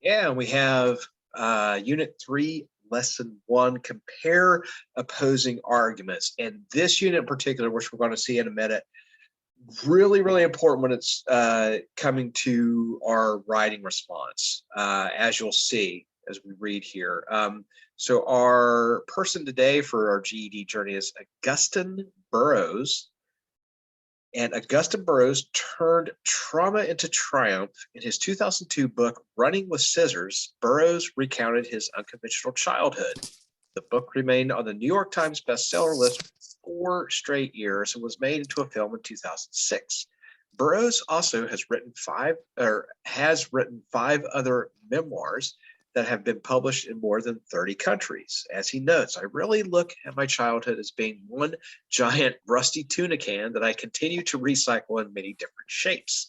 Yeah, we have Unit 3, Lesson 1, Compare Opposing Arguments. And this unit in particular, which we're going to see in a minute, really, really important when it's coming to our writing response, as you'll see as we read here. So our person today for our GED journey is Augustine Burroughs. And Augustine Burroughs turned trauma into triumph. In his 2002 book, Running with Scissors, Burroughs recounted his unconventional childhood. The book remained on the New York Times bestseller list for 4 straight years and was made into a film in 2006. Burroughs also has written five other memoirs that have been published in more than 30 countries. As he notes, I really look at my childhood as being one giant rusty tuna can that I continue to recycle in many different shapes.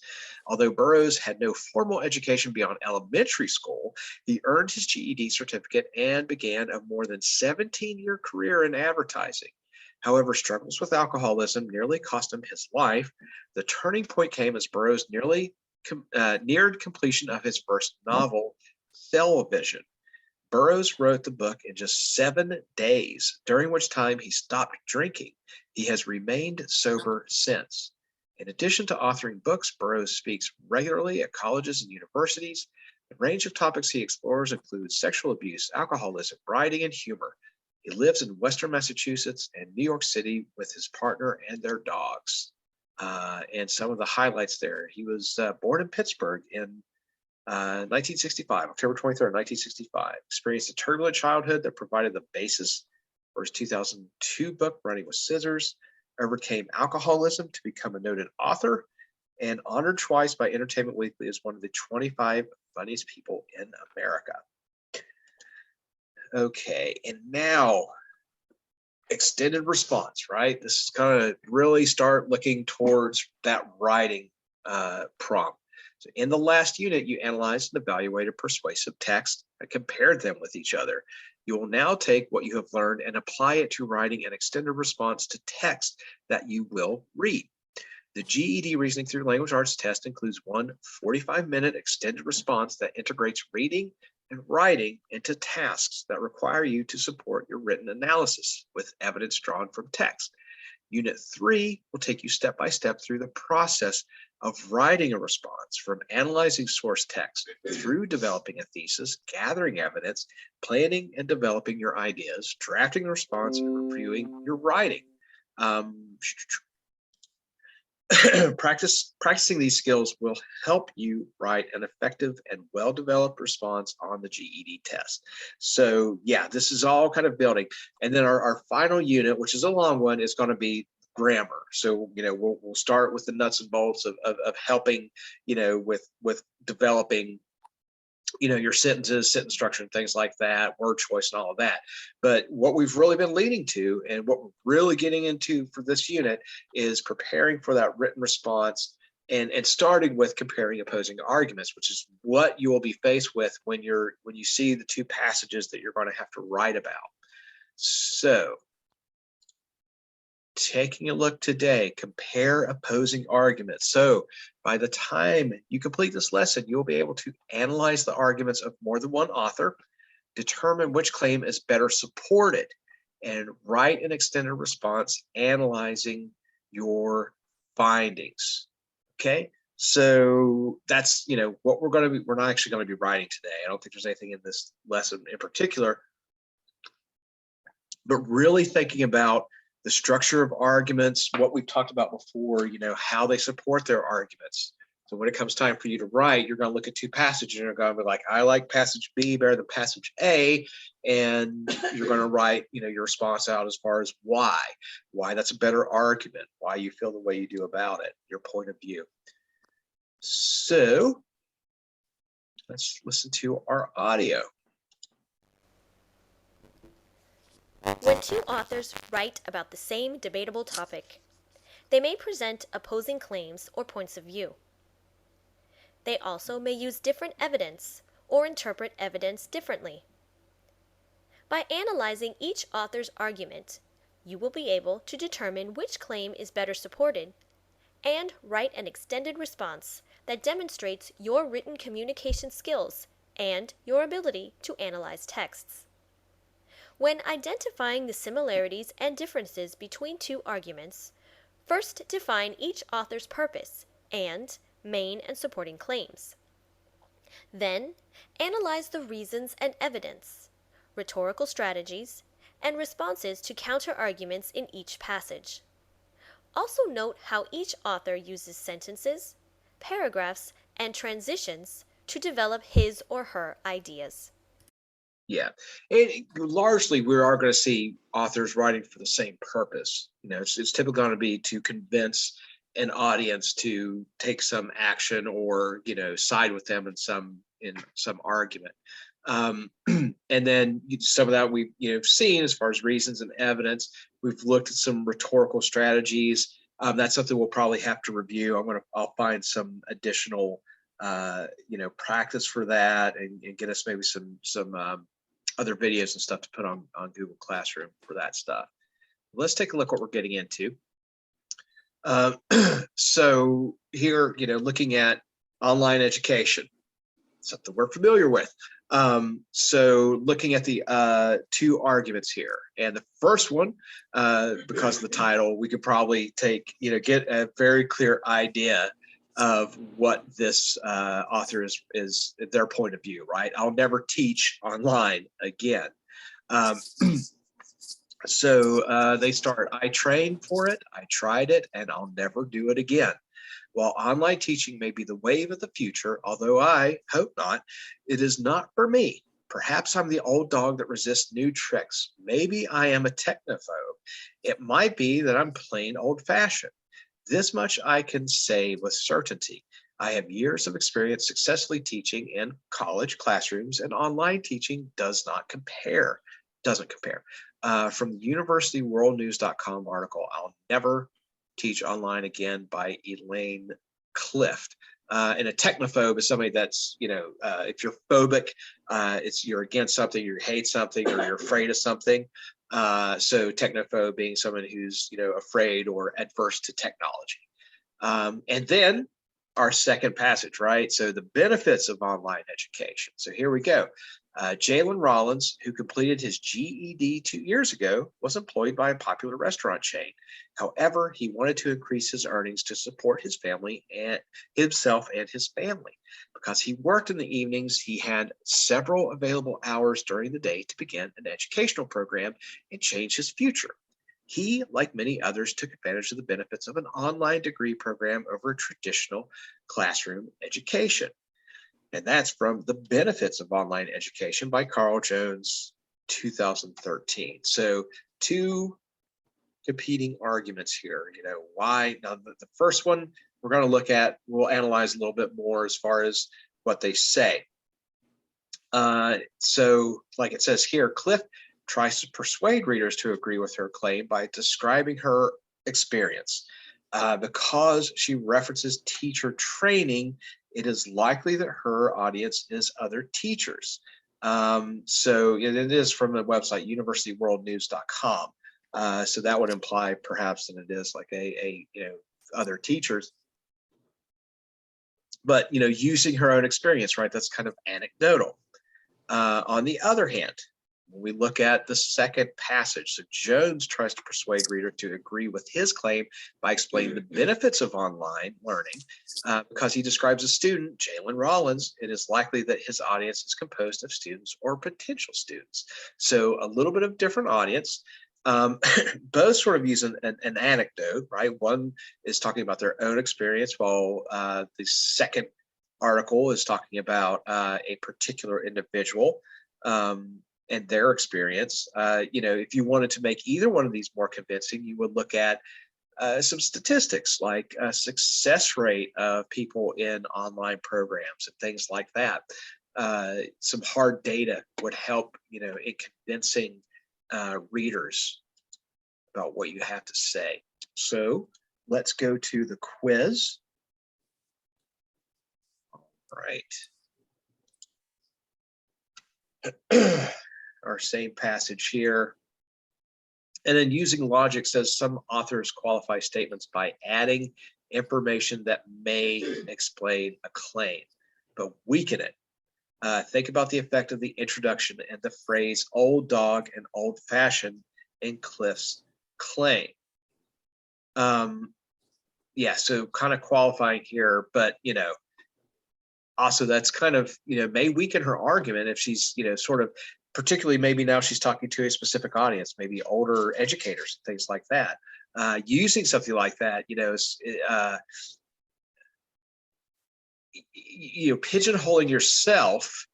Although Burroughs had no formal education beyond elementary school, he earned his GED certificate and began a more than 17-year career in advertising. However, struggles with alcoholism nearly cost him his life. The turning point came as Burroughs neared completion of his first novel, Vision. Burroughs wrote the book in just 7 days, during which time he stopped drinking. He has remained sober since. In addition to authoring books, Burroughs speaks regularly at colleges and universities. The range of topics he explores includes sexual abuse, alcoholism, writing, and humor. He lives in Western Massachusetts and New York City with his partner and their dogs. And some of the highlights there. He was born in Pittsburgh in 1965, October 23rd, 1965. Experienced a turbulent childhood that provided the basis for his 2002 book, Running with Scissors. Overcame alcoholism to become a noted author, and honored twice by Entertainment Weekly as one of the 25 funniest people in America. Okay, and now extended response, right? This is kind of really start looking towards that writing prompt. So in the last unit, you analyzed and evaluated persuasive text and compared them with each other. You will now take what you have learned and apply it to writing an extended response to text that you will read. The GED Reasoning Through Language Arts test includes one 45-minute extended response that integrates reading and writing into tasks that require you to support your written analysis with evidence drawn from text. Unit 3 will take you step by step through the process of writing a response, from analyzing source text through developing a thesis, gathering evidence, planning and developing your ideas, drafting a response, and reviewing your writing. Practicing these skills will help you write an effective and well-developed response on the GED test. So yeah, this is all kind of building. And then our final unit, which is a long one, is going to be grammar. So, we'll start with the nuts and bolts of helping, with developing, your sentences, sentence structure, and things like that, word choice and all of that. But what we've really been leading to, and what we're really getting into for this unit, is preparing for that written response and starting with comparing opposing arguments, which is what you will be faced with when you see the two passages that you're going to have to write about. So taking a look today, compare opposing arguments. So by the time you complete this lesson, you'll be able to analyze the arguments of more than one author, determine which claim is better supported, and write an extended response analyzing your findings. Okay, so that's what we're not actually going to be writing today. I don't think there's anything in this lesson in particular, but really thinking about the structure of arguments, what we've talked about before, how they support their arguments. So when it comes time for you to write, you're going to look at two passages and you're going to be like, I like passage B better than passage A. And you're going to write, your response out as far as why that's a better argument, why you feel the way you do about it, your point of view. So let's listen to our audio. When two authors write about the same debatable topic, they may present opposing claims or points of view. They also may use different evidence or interpret evidence differently. By analyzing each author's argument, you will be able to determine which claim is better supported and write an extended response that demonstrates your written communication skills and your ability to analyze texts. When identifying the similarities and differences between two arguments, first define each author's purpose and main and supporting claims. Then, analyze the reasons and evidence, rhetorical strategies, and responses to counter-arguments in each passage. Also note how each author uses sentences, paragraphs, and transitions to develop his or her ideas. Yeah, and largely we are going to see authors writing for the same purpose. It's typically going to be to convince an audience to take some action or side with them in some argument. And then some of that we've seen as far as reasons and evidence. We've looked at some rhetorical strategies. That's something we'll probably have to review. I'll find some additional practice for that and get us maybe some other videos and stuff to put on Google Classroom for that stuff. Let's take a look what we're getting into. So here, looking at online education, something we're familiar with. So looking at the two arguments here, and the first one, because of the title, we could probably get a very clear idea of what this author is their point of view, right? I'll never teach online again. So they start, I trained for it, I tried it, and I'll never do it again. While online teaching may be the wave of the future, although I hope not, it is not for me. Perhaps I'm the old dog that resists new tricks. Maybe I am a technophobe. It might be that I'm plain old-fashioned. This much I can say with certainty. I have years of experience successfully teaching in college classrooms, and online teaching doesn't compare. From the universityworldnews.com article, I'll never teach online again, by Elaine Clift. And a technophobe is somebody that's, if you're phobic, you're against something, you hate something, or you're afraid of something. So technophobe being someone who's, afraid or adverse to technology. And then our second passage, right? So the benefits of online education. So here we go. Jalen Rollins, who completed his GED 2 years ago, was employed by a popular restaurant chain. However, he wanted to increase his earnings to support his family and himself and his family. Because he worked in the evenings, he had several available hours during the day to begin an educational program and change his future. He, like many others, took advantage of the benefits of an online degree program over a traditional classroom education. And that's from The Benefits of Online Education by Carl Jones, 2013. So two competing arguments here. Why? Now, the first one we're going to look at, we'll analyze a little bit more as far as what they say. So like it says here, Cliff tries to persuade readers to agree with her claim by describing her experience. Because she references teacher training, it is likely that her audience is other teachers. So it is from the website universityworldnews.com. So that would imply perhaps that it is like a other teachers. But using her own experience, right? That's kind of anecdotal. On the other hand, when we look at the second passage, so Jones tries to persuade reader to agree with his claim by explaining the benefits of online learning. Because he describes a student, Jalen Rollins, it is likely that his audience is composed of students or potential students. So a little bit of different audience. Both sort of use an anecdote, right? One is talking about their own experience, while the second article is talking about a particular individual. And their experience. If you wanted to make either one of these more convincing, you would look at some statistics like success rate of people in online programs and things like that. Some hard data would help, in convincing readers about what you have to say. So let's go to the quiz. All right. Our same passage here. And then using logic says some authors qualify statements by adding information that may explain a claim, but weaken it. Think about the effect of the introduction and the phrase old dog and old fashioned in Cliff's claim. Yeah, so kind of qualifying here, but, also that's kind of, may weaken her argument if she's, sort of, particularly maybe now she's talking to a specific audience, maybe older educators and things like that. Using something like that, pigeonholing yourself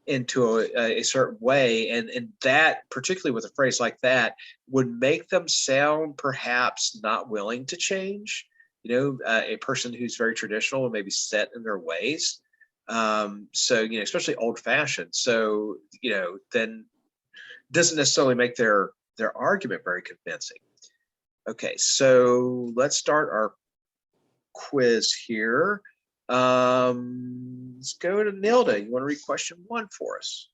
into a certain way, and that, particularly with a phrase like that, would make them sound perhaps not willing to change. A person who's very traditional and maybe set in their ways. So, especially old fashioned. So, then doesn't necessarily make their argument very convincing. Okay, so let's start our quiz here. Let's go to Nilda. You want to read question 1 for us?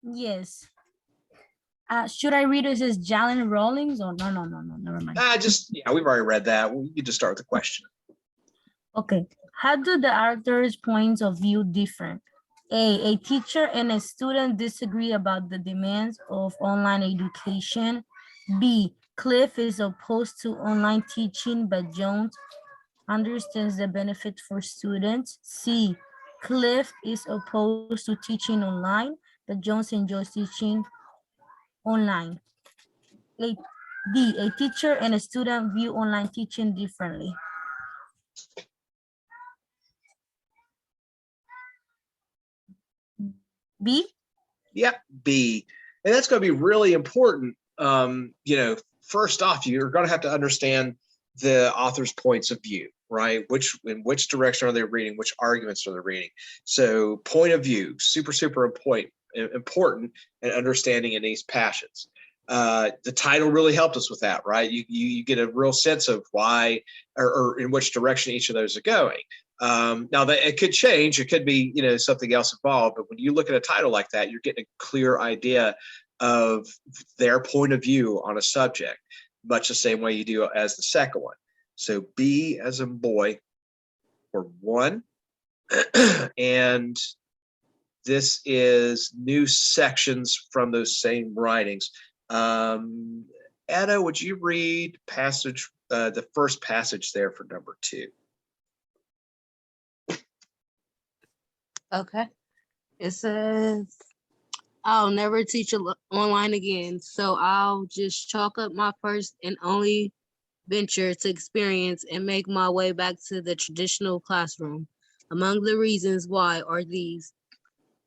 Yes. Should I read it as Jalen Rawlings or no, never mind. We've already read that. We can just start with the question. Okay. How do the author's points of view differ? A teacher and a student disagree about the demands of online education. B, Cliff is opposed to online teaching, but Jones understands the benefit for students. C, Cliff is opposed to teaching online, but Jones enjoys teaching online. D, a teacher and a student view online teaching differently. B? Yeah, B. And that's going to be really important. First off, you're going to have to understand the author's points of view, right? In which direction are they reading? Which arguments are they reading? So point of view, super important in understanding Annie's passions. The title really helped us with that, right? You get a real sense of why or in which direction each of those are going. Now that it could change, it could be, something else involved, but when you look at a title like that, you're getting a clear idea of their point of view on a subject, much the same way you do as the second one. So B as in boy for 1. And this is new sections from those same writings. Anna, would you read the first passage there for number 2? Okay. It says, I'll never teach online again, so I'll just chalk up my first and only venture to experience and make my way back to the traditional classroom. Among the reasons why are these.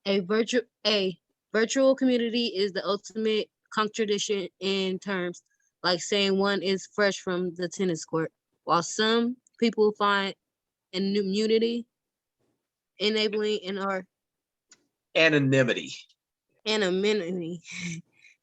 A virtual community is the ultimate contradiction in terms, like saying one is fresh from the tennis court. While some people find immunity enabling in our Anonymity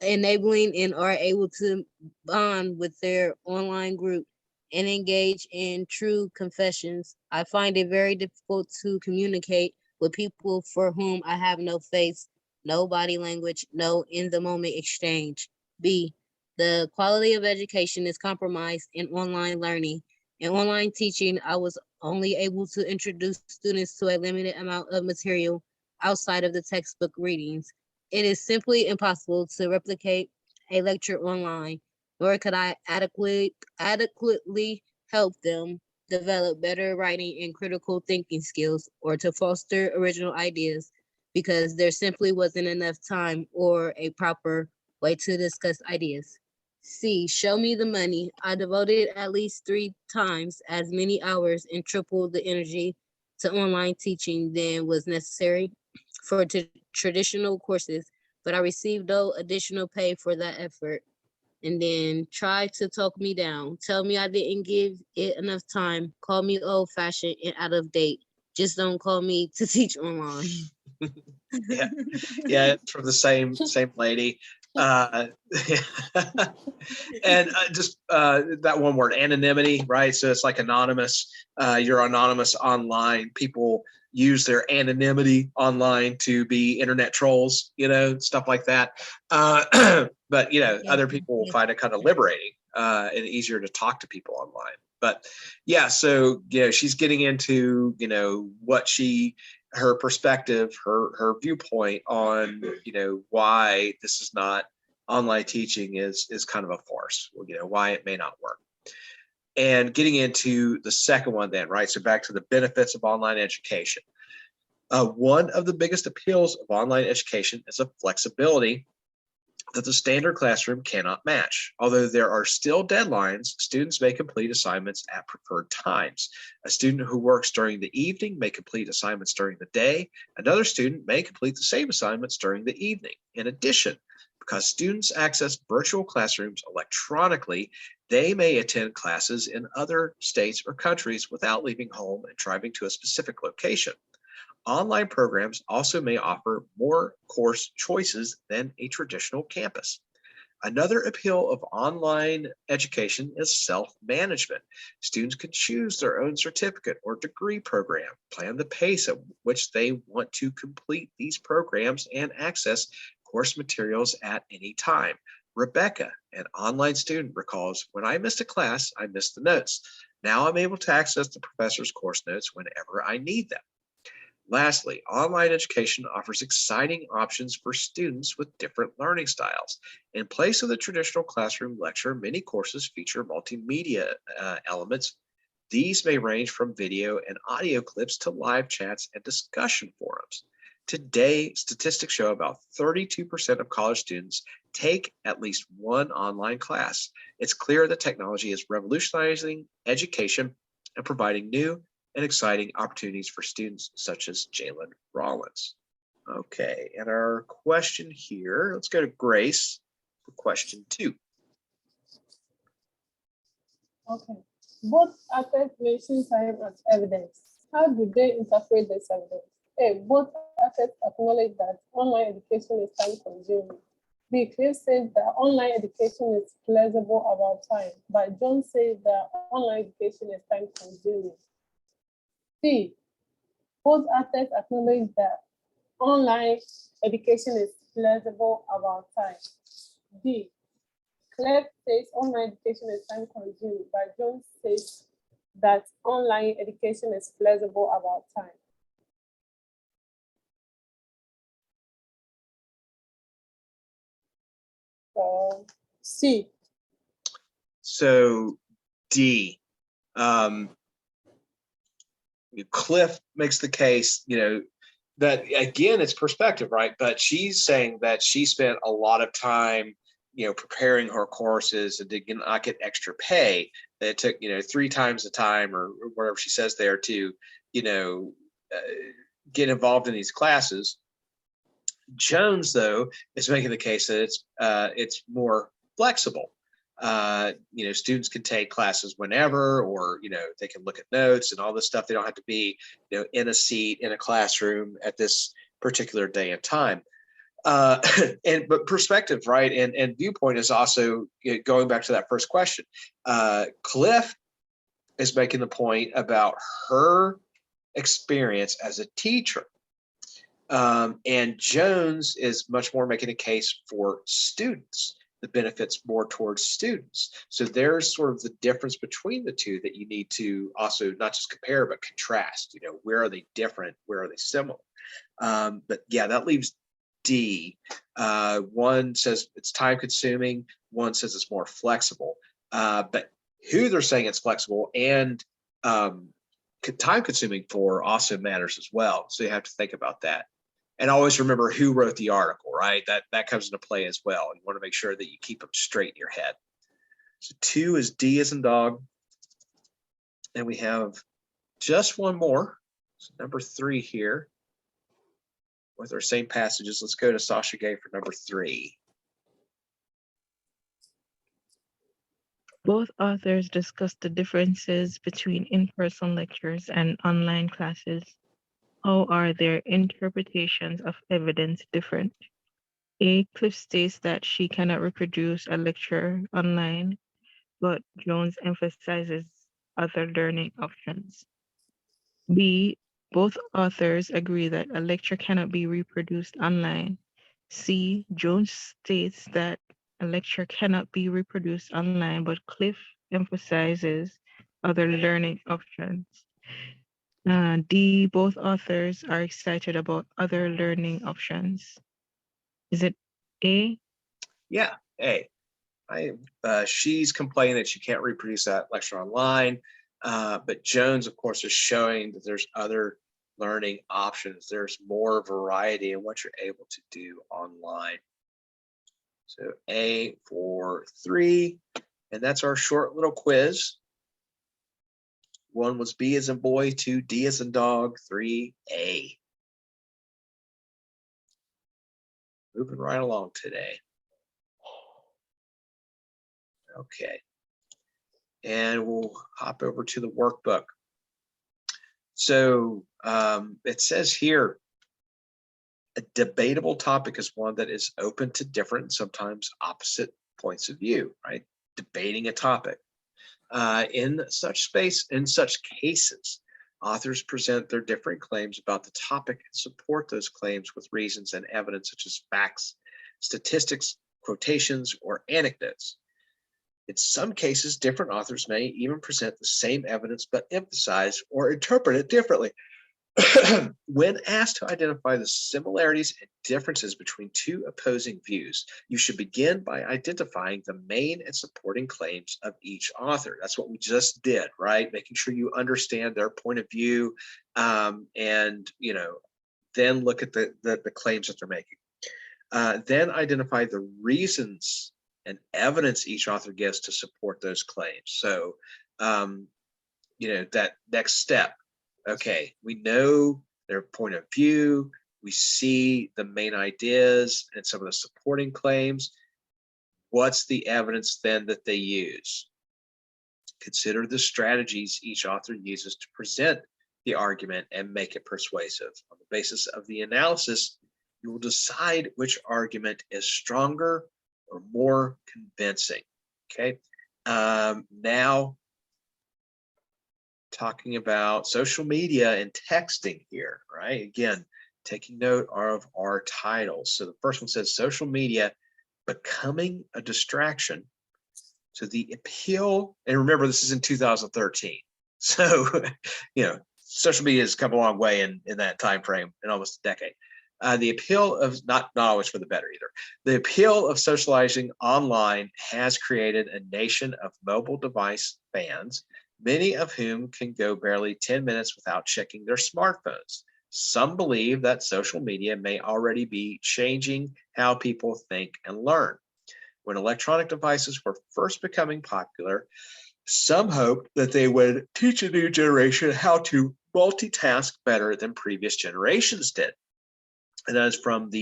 enabling and are able to bond with their online group and engage in true confessions, I find it very difficult to communicate with people for whom I have no face, no body language, no in-the-moment exchange. B, the quality of education is compromised in online learning. In online teaching, I was only able to introduce students to a limited amount of material outside of the textbook readings. It is simply impossible to replicate a lecture online, nor could I adequately help them develop better writing and critical thinking skills or to foster original ideas because there simply wasn't enough time or a proper way to discuss ideas. C, show me the money. I devoted at least 3 times as many hours and tripled the energy to online teaching than was necessary for traditional courses, but I received no additional pay for that effort. And then try to talk me down. Tell me I didn't give it enough time. Call me old-fashioned and out of date. Just don't call me to teach online. Yeah, it's from the same lady. And just that one word, anonymity, right? So it's like anonymous. You're anonymous online. People use their anonymity online to be internet trolls, stuff like that. But other people will find it kind of liberating and easier to talk to people online. But yeah, so she's getting into what her perspective, her viewpoint on why this is not online teaching is kind of a farce. Why it may not work. And getting into the second one then, right? So back to the benefits of online education. One of the biggest appeals of online education is a flexibility that the standard classroom cannot match. Although there are still deadlines, students may complete assignments at preferred times. A student who works during the evening may complete assignments during the day. Another student may complete the same assignments during the evening. In addition, because students access virtual classrooms electronically, they may attend classes in other states or countries without leaving home and driving to a specific location. Online programs also may offer more course choices than a traditional campus. Another appeal of online education is self-management. Students can choose their own certificate or degree program, plan the pace at which they want to complete these programs, and access course materials at any time. Rebecca, an online student, recalls, "When I missed a class, I missed the notes. Now I'm able to access the professor's course notes whenever I need them." Lastly, online education offers exciting options for students with different learning styles. In place of the traditional classroom lecture, many courses feature multimedia elements. These may range from video and audio clips to live chats and discussion forums. Today, statistics show about 32% of college students take at least one online class. It's clear that technology is revolutionizing education and providing new and exciting opportunities for students such as Jalen Rollins. Okay, and our question here, let's go to Grace for question 2. Okay. Both authors mention time as evidence. How do they interpret this evidence? A. Both authors acknowledge that online education is time consuming. B. Cliff says that online education is flexible about time, but John says that online education is time consuming. C. Both authors acknowledge that online education is flexible about time. D. Claire says online education is time consuming, but John says that online education is flexible about time. So C. So D. Cliff makes the case, that again, it's perspective, right? But she's saying that she spent a lot of time, preparing her courses and did not get extra pay. That it took, 3 times the time or whatever she says there to, get involved in these classes. Jones, though, is making the case that it's more flexible. Students can take classes whenever, or they can look at notes and all this stuff. They don't have to be in a seat in a classroom at this particular day and time. But perspective, right, and viewpoint is also going back to that first question. Cliff is making the point about her experience as a teacher. And Jones is much more making a case for students, the benefits more towards students. So there's sort of the difference between the two that you need to also not just compare, but contrast. Where are they different? Where are they similar? But yeah, that leaves D. One says it's time consuming. One says it's more flexible. But who they're saying it's flexible and time consuming for also matters as well. So you have to think about that. And always remember who wrote the article, right? That comes into play as well. You want to make sure that you keep them straight in your head. So 2 is D as in dog. And we have just one more. So number 3 here with our same passages. Let's go to Sasha Gay for number 3. Both authors discuss the differences between in-person lectures and online classes. How are their interpretations of evidence different? A. Cliff states that she cannot reproduce a lecture online, but Jones emphasizes other learning options. B. Both authors agree that a lecture cannot be reproduced online. C. Jones states that A lecture cannot be reproduced online, but Cliff emphasizes other learning options. D, both authors are excited about other learning options. Is it A? Yeah, A. She's complaining that she can't reproduce that lecture online, but Jones, of course, is showing that there's other learning options. There's more variety in what you're able to do online. So A for 3, and that's our short little quiz. 1 was B as in boy, 2 D as in dog, 3 A. Moving right along today. Okay. And we'll hop over to the workbook. So it says here, a debatable topic is one that is open to different, sometimes opposite points of view, right? Debating a topic. In such cases, authors present their different claims about the topic and support those claims with reasons and evidence such as facts, statistics, quotations, or anecdotes. In some cases, different authors may even present the same evidence but emphasize or interpret it differently. When asked to identify the similarities and differences between two opposing views, you should begin by identifying the main and supporting claims of each author. That's what we just did, right? Making sure you understand their point of view, and then look at the claims that they're making. Then identify the reasons and evidence each author gives to support those claims. So, that next step. Okay, we know their point of view, we see the main ideas and some of the supporting claims. What's the evidence then that they use? Consider the strategies each author uses to present the argument and make it persuasive. On the basis of the analysis, you will decide which argument is stronger or more convincing. Okay, now talking about social media and texting here, right? Again, taking note of our titles. So the first one says social media becoming a distraction to the appeal. And remember, this is in 2013. So, social media has come a long way in that time frame, in almost a decade. The appeal of, not always for the better either, the appeal of socializing online has created a nation of mobile device fans, many of whom can go barely 10 minutes without checking their smartphones. Some believe that social media may already be changing how people think and learn. When electronic devices were first becoming popular, some hoped that they would teach a new generation how to multitask better than previous generations did. And that is from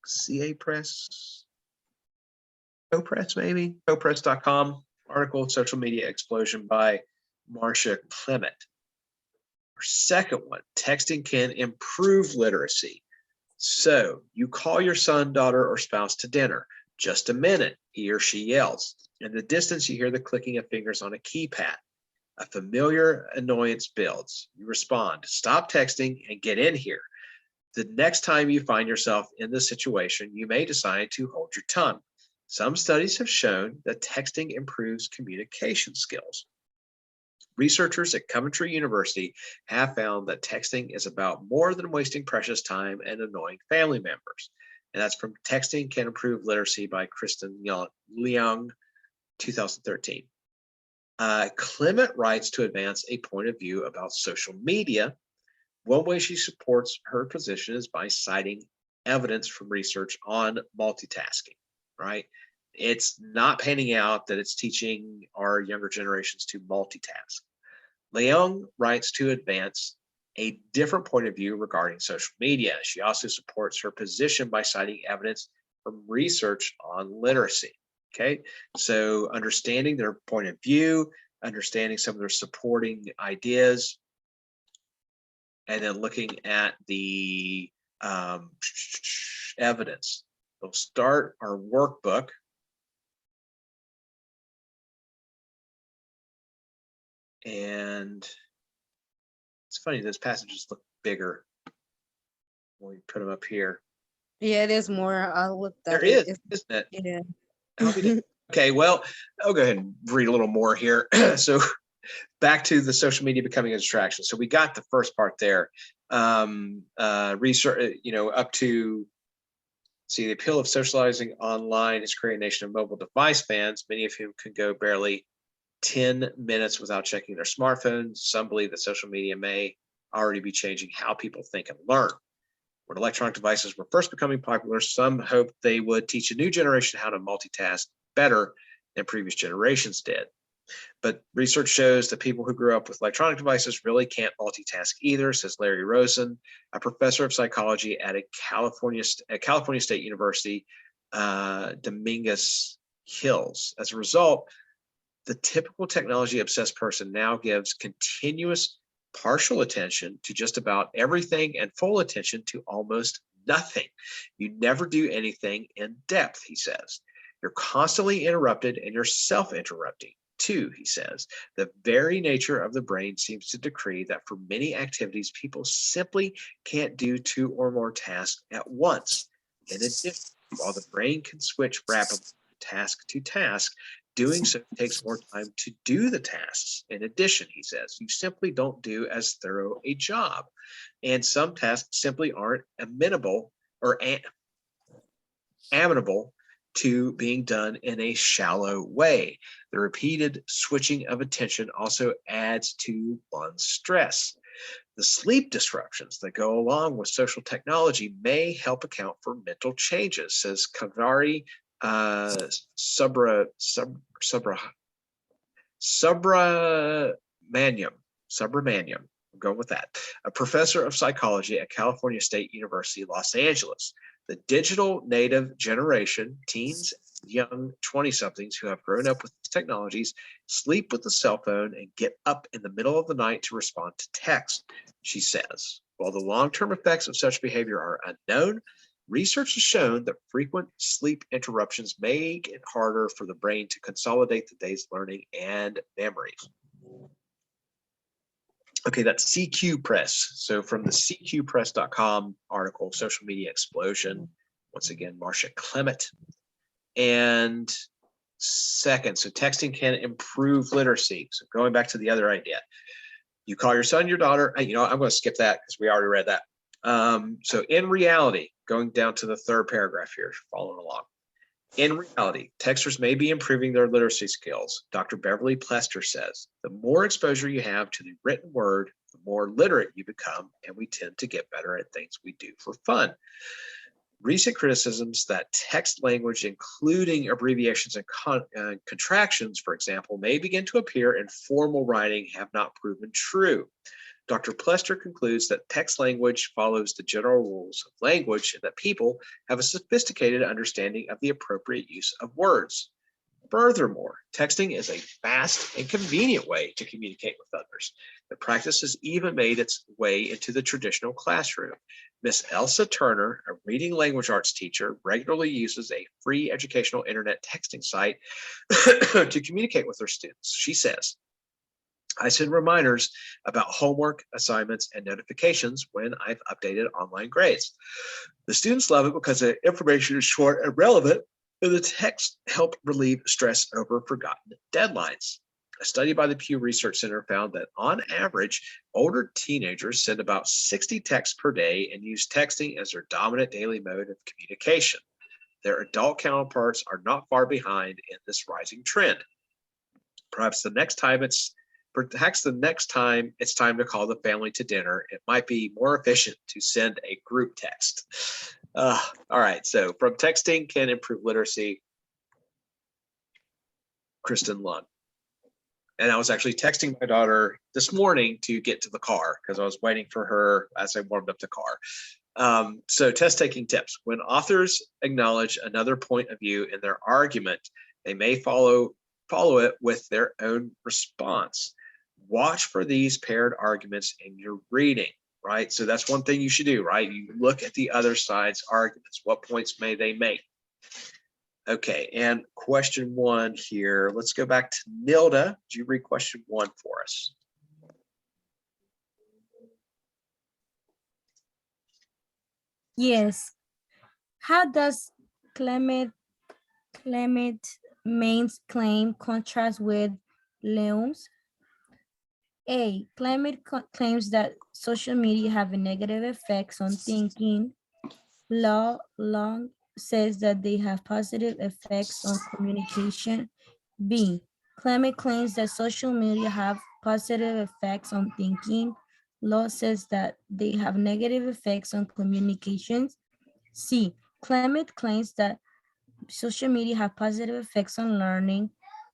CA Press? CoPress, maybe? CoPress.com article, Social Media Explosion by Marcia Clement. Our second one, texting can improve literacy. So you call your son, daughter, or spouse to dinner. Just a minute, he or she yells. In the distance, you hear the clicking of fingers on a keypad. A familiar annoyance builds. You respond, stop texting and get in here. The next time you find yourself in this situation, you may decide to hold your tongue. Some studies have shown that texting improves communication skills. Researchers at Coventry University have found that texting is about more than wasting precious time and annoying family members. And that's from Texting Can Improve Literacy by Kristen Leung, 2013. Clement writes to advance a point of view about social media. One way she supports her position is by citing evidence from research on multitasking, right? It's not panning out that it's teaching our younger generations to multitask. Leung writes to advance a different point of view regarding social media. She also supports her position by citing evidence from research on literacy. Okay, so understanding their point of view, understanding some of their supporting ideas, and then looking at the evidence. We'll start our workbook. And it's funny, those passages look bigger We put them up here. Yeah, there's more. I looked There at is, it. isn't it? Yeah. I'll be damned. Okay, well, I'll go ahead and read a little more here. So back to the social media becoming a distraction. So we got the first part there. Research, up to see the appeal of socializing online has created a nation of mobile device fans, many of whom can go barely 10 minutes without checking their smartphones. Some believe that social media may already be changing how people think and learn. When electronic devices were first becoming popular, some hoped they would teach a new generation how to multitask better than previous generations did. But research shows that people who grew up with electronic devices really can't multitask either, says Larry Rosen, a professor of psychology at California State University, Dominguez Hills. As a result, the typical technology-obsessed person now gives continuous partial attention to just about everything and full attention to almost nothing. You never do anything in depth, he says. You're constantly interrupted and you're self-interrupting too, he says. The very nature of the brain seems to decree that for many activities, people simply can't do 2 or more tasks at once. In addition, while the brain can switch rapidly task to task, doing so takes more time to do the tasks. In addition, he says, you simply don't do as thorough a job. And some tasks simply aren't amenable or amenable to being done in a shallow way. The repeated switching of attention also adds to one's stress. The sleep disruptions that go along with social technology may help account for mental changes, says Kavari Subramaniam, I'm going with that, a professor of psychology at California State University, Los Angeles. The digital native generation, teens, young 20-somethings who have grown up with these technologies, sleep with the cell phone and get up in the middle of the night to respond to text, she says. While the long-term effects of such behavior are unknown, research has shown that frequent sleep interruptions make it harder for the brain to consolidate the day's learning and memories. Okay, that's CQ Press. So from the CQPress.com article, Social Media Explosion, once again, Marcia Clement. And second, so texting can improve literacy. So going back to the other idea, you call your son, your daughter, I'm going to skip that because we already read that. So in reality, going down to the third paragraph here, following along. In reality, texters may be improving their literacy skills. Dr. Beverly Plester says, the more exposure you have to the written word, the more literate you become, and we tend to get better at things we do for fun. Recent criticisms that text language, including abbreviations and contractions, for example, may begin to appear in formal writing have not proven true. Dr. Plester concludes that text language follows the general rules of language and that people have a sophisticated understanding of the appropriate use of words. Furthermore, texting is a fast and convenient way to communicate with others. The practice has even made its way into the traditional classroom. Miss Elsa Turner, a reading language arts teacher, regularly uses a free educational internet texting site to communicate with her students. She says, I send reminders about homework, assignments, and notifications when I've updated online grades. The students love it because the information is short and relevant, and the text help relieve stress over forgotten deadlines. A study by the Pew Research Center found that on average, older teenagers send about 60 texts per day and use texting as their dominant daily mode of communication. Their adult counterparts are not far behind in this rising trend. Perhaps the next time it's time to call the family to dinner, it might be more efficient to send a group text. All right, so from texting can improve literacy, Kristen Lund. And I was actually texting my daughter this morning to get to the car because I was waiting for her as I warmed up the car. So test taking tips. When authors acknowledge another point of view in their argument, they may follow it with their own response. Watch for these paired arguments in your reading, right? So that's one thing you should do, right? You look at the other side's arguments. What points may they make? Okay, and question 1 here. Let's go back to Nilda. Would you read question 1 for us? Yes. How does Main's claim contrast with Leon's? A. Claims that social media have a negative effects on thinking. Long says that they have positive effects on communication. B. Clement claims that social media have positive effects on thinking. Law says that they have negative effects on communications. C. Clement claims that social media have positive effects on learning.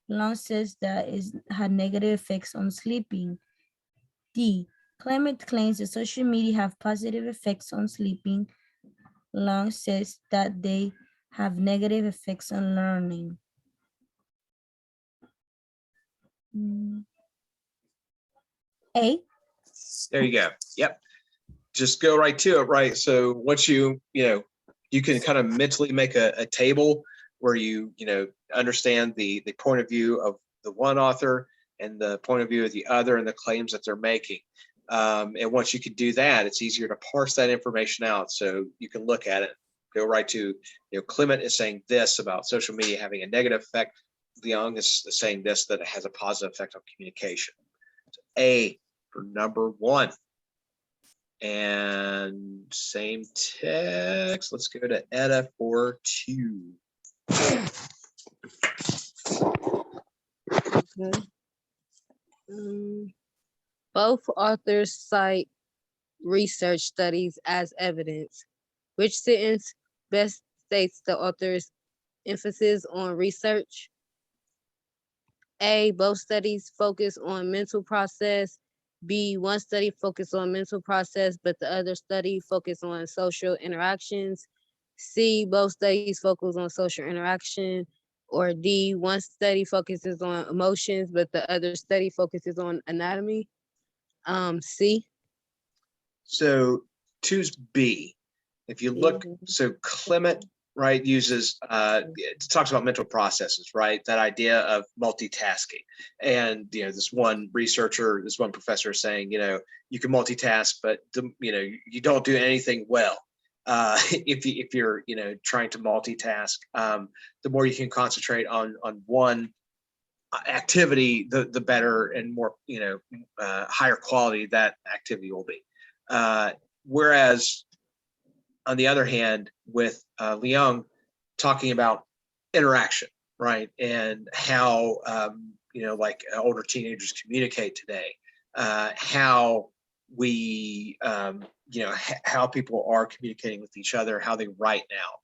Law says that it had negative effects on sleeping. D. Clement claims that social media have positive effects on sleeping. Long says that they have negative effects on learning. A. There you go. Yep. Just go right to it, right? So once you can kind of mentally make a table where you understand the point of view of the one author and the point of view of the other and the claims that they're making. And once you can do that, it's easier to parse that information out. So you can look at it, go right to, Clement is saying this about social media having a negative effect. Leung is saying this, that it has a positive effect on communication. So A for number 1. And same text. Let's go to Etta for 2. Okay. Both authors cite research studies as evidence. Which sentence best states the author's emphasis on research? A, both studies focus on mental process. B, one study focused on mental process, but the other study focused on social interactions. C, both studies focus on social interaction. Or D, one study focuses on emotions, but the other study focuses on anatomy. C. So 2's B. If you look, so Clement, right, uses, talks about mental processes, right? That idea of multitasking. And, this one researcher, this one professor is saying, you can multitask, but, you don't do anything well. If you're, trying to multitask, the more you can concentrate on one activity, the better and more, higher quality that activity will be. Whereas on the other hand, with Leung talking about interaction, right, and how like older teenagers communicate today, how we how people are communicating with each other, how they write now.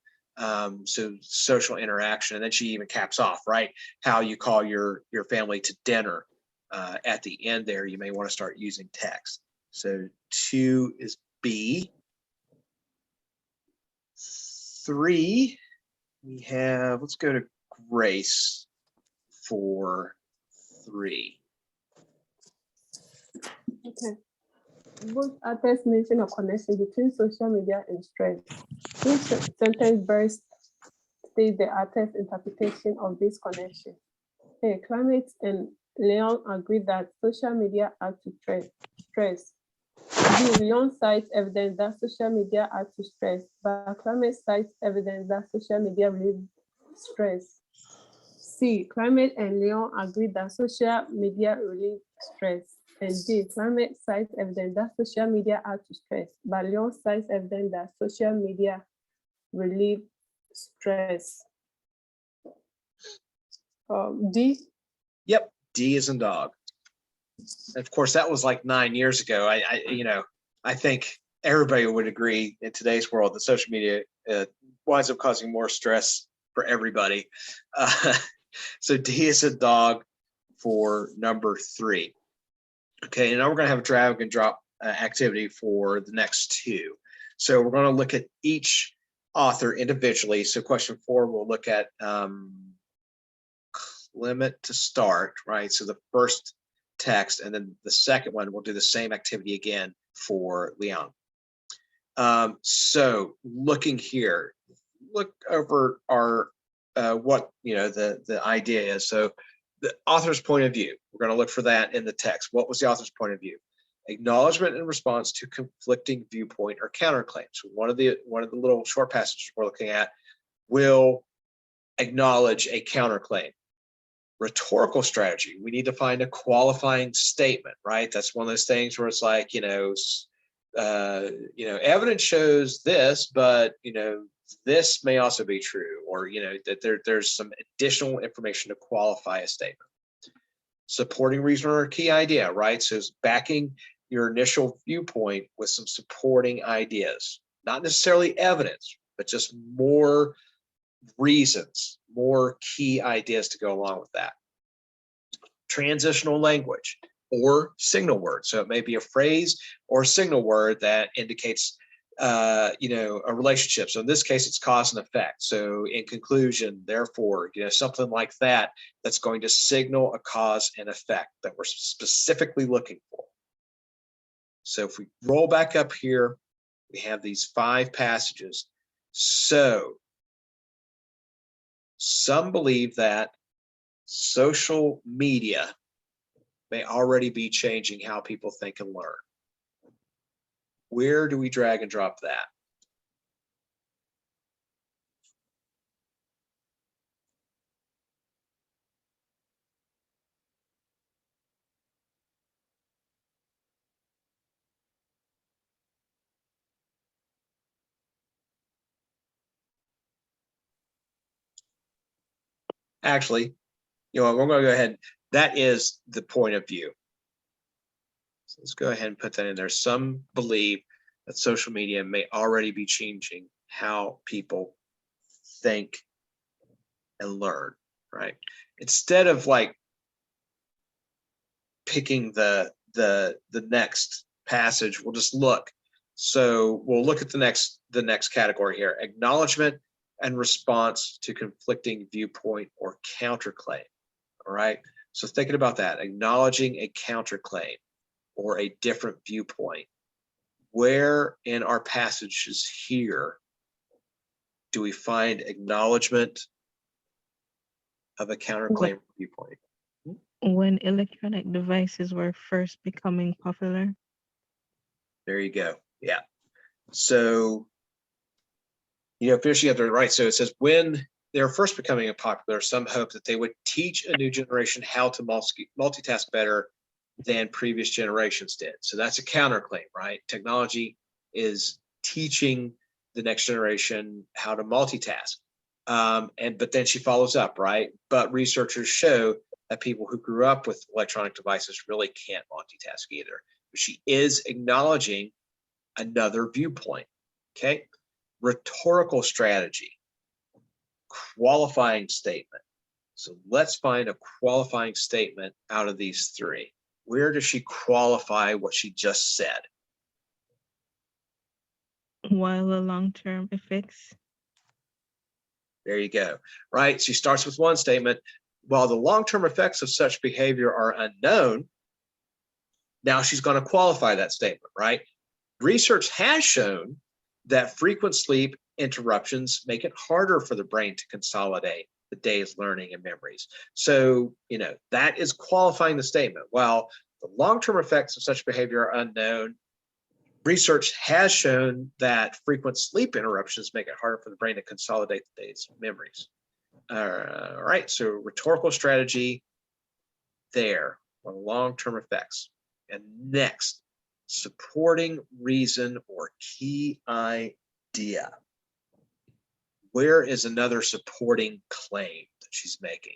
So social interaction, and then she even caps off, right, how you call your family to dinner. At the end there, you may want to start using text. So 2 is B. 3, we have, let's go to Grace for 3. Okay. Both authors mention a connection between social media and stress. Which sentence best states the author's interpretation of this connection? A, Clement and Leon agree that social media adds to stress. B, Leon cites evidence that social media adds to stress, but Clement cites evidence that social media relieves stress. C, Clement and Leon agree that social media relieves stress. And D, Clement cites evidence that social media adds to stress, but Leon cites evidence that social media relieves stress. D. Yep, D is in dog. Of course, that was like 9 years ago. I think everybody would agree in today's world that social media winds up causing more stress for everybody. So D is a dog for number 3. Okay, and now we're going to have a drag and drop activity for the next 2. So we're going to look at each author individually. So question 4, we'll look at Clement to start, right? So the first text, and then the second one, we'll do the same activity again for Leon. So looking here, look over our what the idea is. So the author's point of view, we're going to look for that in the text. What was the author's point of view? Acknowledgement in response to conflicting viewpoint or counterclaims. One of the little short passages we're looking at will acknowledge a counterclaim. Rhetorical strategy, we need to find a qualifying statement, right? That's one of those things where it's like, evidence shows this, but this may also be true, or that there's some additional information to qualify a statement. Supporting reason or a key idea, right? So it's backing your initial viewpoint with some supporting ideas, not necessarily evidence, but just more reasons, more key ideas to go along with that. Transitional language or signal word. So it may be a phrase or a signal word that indicates a relationship. So in this case, it's cause and effect. So in conclusion, therefore, something like that, that's going to signal a cause and effect that we're specifically looking for. So if we roll back up here, we have these 5 passages. So some believe that social media may already be changing how people think and learn. Where do we drag and drop that? Actually, we're going to go ahead. That is the point of view. So let's go ahead and put that in there. Some believe that social media may already be changing how people think and learn, right? Instead of like picking the next passage, we'll just look. So we'll look at the next category here: acknowledgement and response to conflicting viewpoint or counterclaim. All right. So thinking about that, acknowledging a counterclaim or a different viewpoint. Where in our passages here do we find acknowledgement of a counterclaim viewpoint? When electronic devices were first becoming popular. There you go. Yeah. So, finishing up there, right? So it says, when they're first becoming popular, some hope that they would teach a new generation how to multitask better than previous generations did. So that's a counterclaim, right? Technology is teaching the next generation how to multitask. But then she follows up, right? But researchers show that people who grew up with electronic devices really can't multitask either. But she is acknowledging another viewpoint, okay? Rhetorical strategy, qualifying statement. So let's find a qualifying statement out of these 3. Where does she qualify what she just said? While the long-term effects. There you go, right? She starts with one statement. While the long-term effects of such behavior are unknown, now she's going to qualify that statement, right? Research has shown that frequent sleep interruptions make it harder for the brain to consolidate the day's learning and memories. So, that is qualifying the statement. While the long-term effects of such behavior are unknown, research has shown that frequent sleep interruptions make it harder for the brain to consolidate the day's memories. All right, so rhetorical strategy there on long-term effects. And next, supporting reason or key idea. Where is another supporting claim that she's making?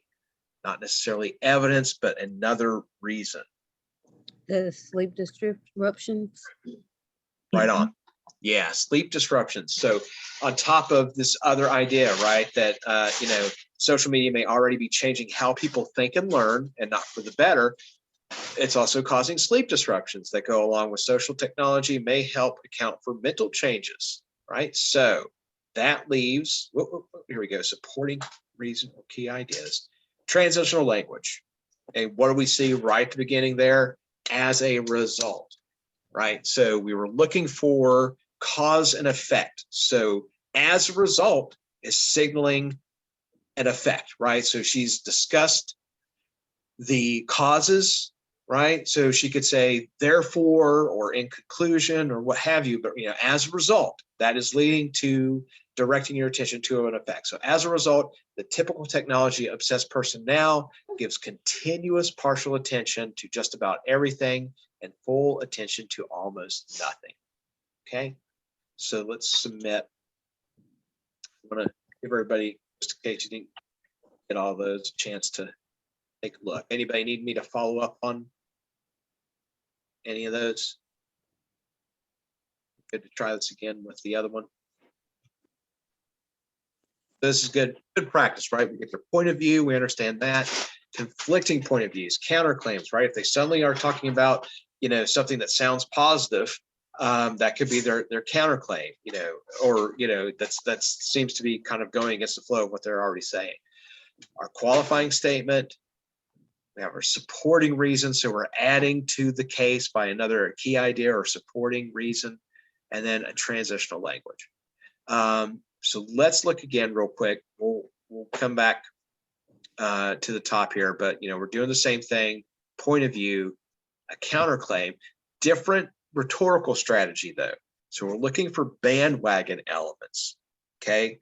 Not necessarily evidence, but another reason. The sleep disruptions. Right on. Yeah, sleep disruptions. So on top of this other idea, right, that, social media may already be changing how people think and learn, and not for the better, it's also causing sleep disruptions that go along with social technology may help account for mental changes, right? So that leaves, here we go, supporting reason or key ideas. Transitional language. And what do we see right at the beginning there? As a result, right? So we were looking for cause and effect. So as a result is signaling an effect, right? So she's discussed the causes, right? So she could say therefore, or in conclusion, or what have you, but as a result, that is leading to directing your attention to an effect. So as a result, the typical technology obsessed person now gives continuous partial attention to just about everything and full attention to almost nothing. Okay, so let's submit. I'm going to give everybody, just in case you didn't get all those, a chance to take a look. Anybody need me to follow up on any of those? Good to try this again with the other one. This is good practice, right? We get their point of view, we understand that. Conflicting point of views, counterclaims, right? If they suddenly are talking about, something that sounds positive, that could be their counterclaim, or that seems to be kind of going against the flow of what they're already saying. Our qualifying statement, we have our supporting reason, so we're adding to the case by another key idea or supporting reason, and then a transitional language. So let's look again real quick. We'll come back to the top here, but we're doing the same thing. Point of view, a counterclaim, different rhetorical strategy though. So we're looking for bandwagon elements. Okay.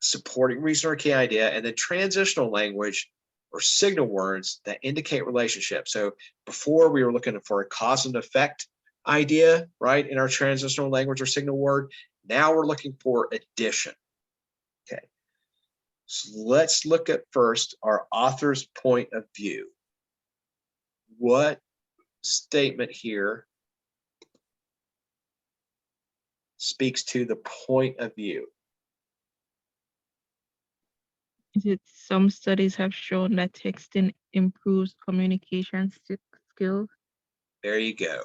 Supporting reason or key idea, and then transitional language or signal words that indicate relationship. So before we were looking for a cause and effect idea, right, in our transitional language or signal word. Now we're looking for addition. Okay, so let's look at first our author's point of view. What statement here speaks to the point of view? Is it some studies have shown that texting improves communication skills? There you go.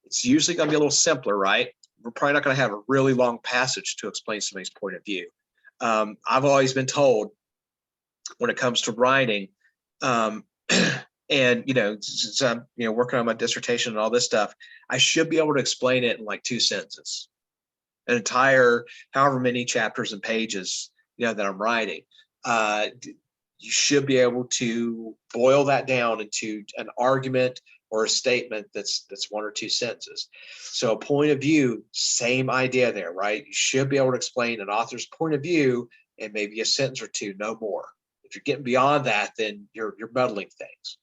It's usually going to be a little simpler, right? We're probably not going to have a really long passage to explain somebody's point of view. I've always been told when it comes to writing, and since I'm working on my dissertation and all this stuff, I should be able to explain it in like 2 sentences, an entire however many chapters and pages that I'm writing. You should be able to boil that down into an argument or a statement that's 1 or 2 sentences. So a point of view, same idea there, right? You should be able to explain an author's point of view in maybe a sentence or 2, no more. If you're getting beyond that, then you're muddling things.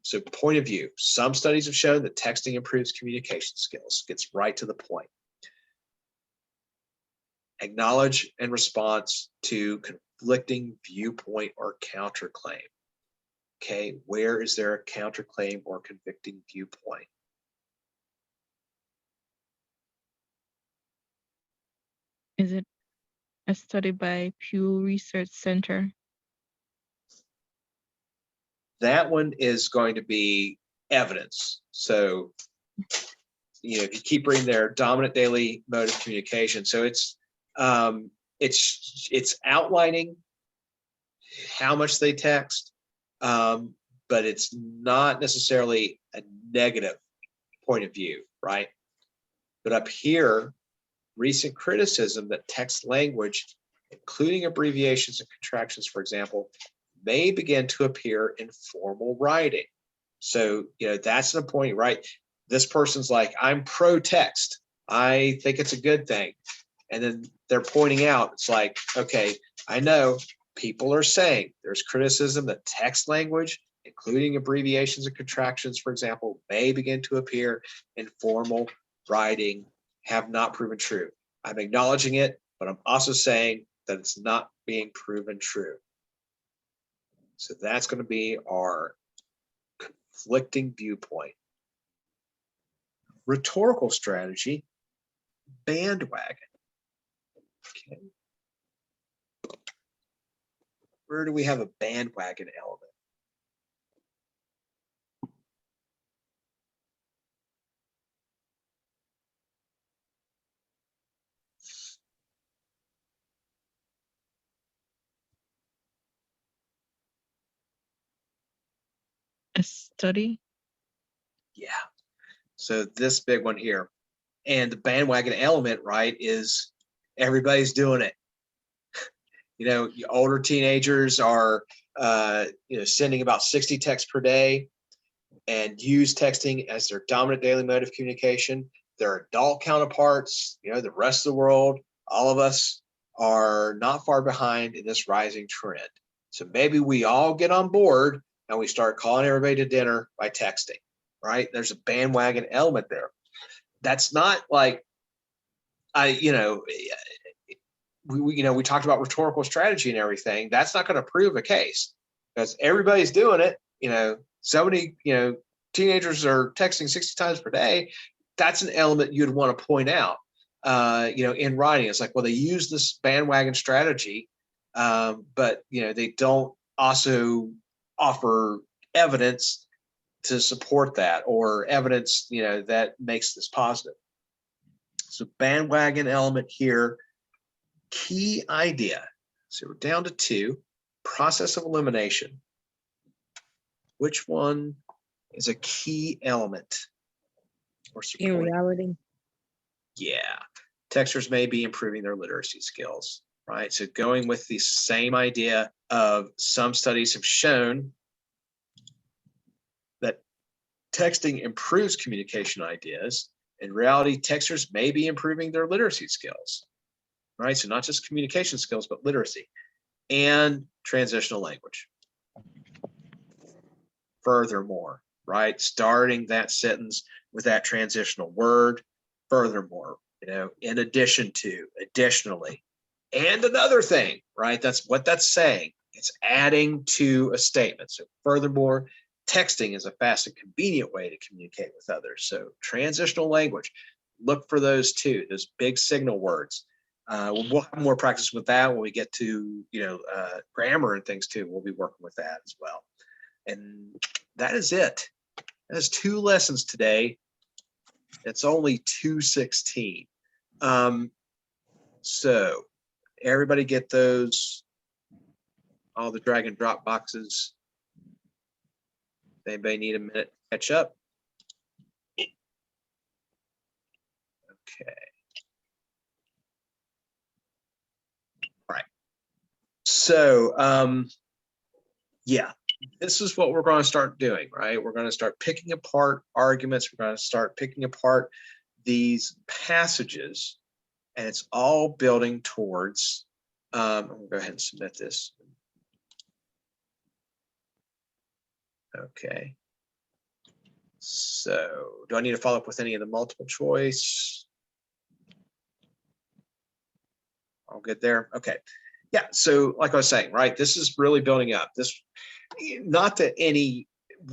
So point of view, some studies have shown that texting improves communication skills, gets right to the point. Acknowledge and response to conflicting viewpoint or counterclaim. Okay, where is there a counterclaim or convicting viewpoint? Is it a study by Pew Research Center? That one is going to be evidence. So, if you keep reading their dominant daily mode of communication, so it's outlining how much they text, but it's not necessarily a negative point of view, right? But up here, recent criticism that text language, including abbreviations and contractions, for example, may begin to appear in formal writing. So, that's the point, right? This person's like, I'm pro text. I think it's a good thing. And then they're pointing out, it's like, okay, I know people are saying there's criticism that text language, including abbreviations and contractions, for example, may begin to appear in formal writing, have not proven true. I'm acknowledging it, but I'm also saying that it's not being proven true. So that's going to be our conflicting viewpoint. Rhetorical strategy, bandwagon. Okay. Where do we have a bandwagon element? A study? Yeah. So this big one here. And the bandwagon element, right, is everybody's doing it. You know, older teenagers are, sending about 60 texts per day and use texting as their dominant daily mode of communication. Their adult counterparts, the rest of the world, all of us are not far behind in this rising trend. So maybe we all get on board and we start calling everybody to dinner by texting, right? There's a bandwagon element there. That's not like, we talked about rhetorical strategy and everything. That's not going to prove a case because everybody's doing it. So many, teenagers are texting 60 times per day. That's an element you'd want to point out, in writing. It's like, well, they use this bandwagon strategy, but, they don't also offer evidence to support that or evidence, that makes this positive. So bandwagon element here, key idea. So we're down to 2, process of elimination. Which one is a key element or In supporting? reality, Yeah, texters may be improving their literacy skills, right? So going with the same idea of some studies have shown that texting improves communication ideas. In reality, texters may be improving their literacy skills, right? So not just communication skills, but literacy and transitional language. Furthermore, right? Starting that sentence with that transitional word. Furthermore, in addition to, additionally, and another thing, right? That's what that's saying. It's adding to a statement. So furthermore, texting is a fast and convenient way to communicate with others. So transitional language, look for those too, those big signal words. We'll have more practice with that when we get to, grammar and things too. We'll be working with that as well. And that is it. That is 2 lessons today. It's only 2:16. So everybody get those, all the drag and drop boxes. Anybody need a minute to catch up? Okay. All right. So, yeah, this is what we're going to start doing, right? We're going to start picking apart arguments. We're going to start picking apart these passages, and it's all building towards, I'm going to go ahead and submit this. Okay. So do I need to follow up with any of the multiple choice? All good there? Okay. Yeah, so like I was saying, right, this is really building up. This, not that any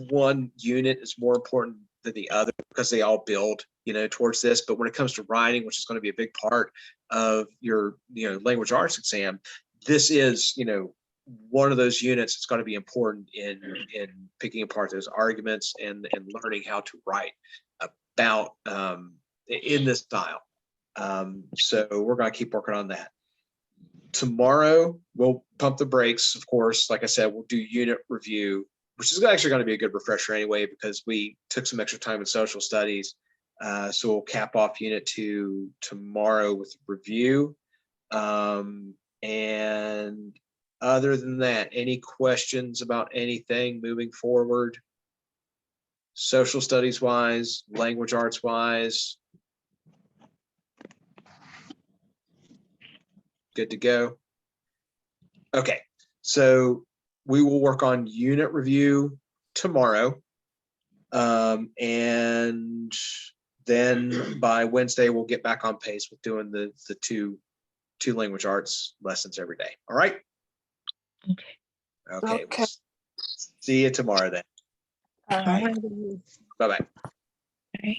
one unit is more important than the other because they all build, towards this, but when it comes to writing, which is going to be a big part of your, language arts exam, this is, one of those units that's going to be important in picking apart those arguments and learning how to write about in this style. So we're going to keep working on that. Tomorrow, we'll pump the brakes. Of course, like I said, we'll do unit review, which is actually going to be a good refresher anyway, because we took some extra time in social studies. So we'll cap off unit 2 tomorrow with review. And other than that, any questions about anything moving forward? Social studies wise, language arts wise? Good to go. Okay, so we will work on unit review tomorrow. And then by Wednesday, we'll get back on pace with doing the two language arts lessons every day. All right. Okay. We'll see you tomorrow then. All right. All right. Bye-bye. All right.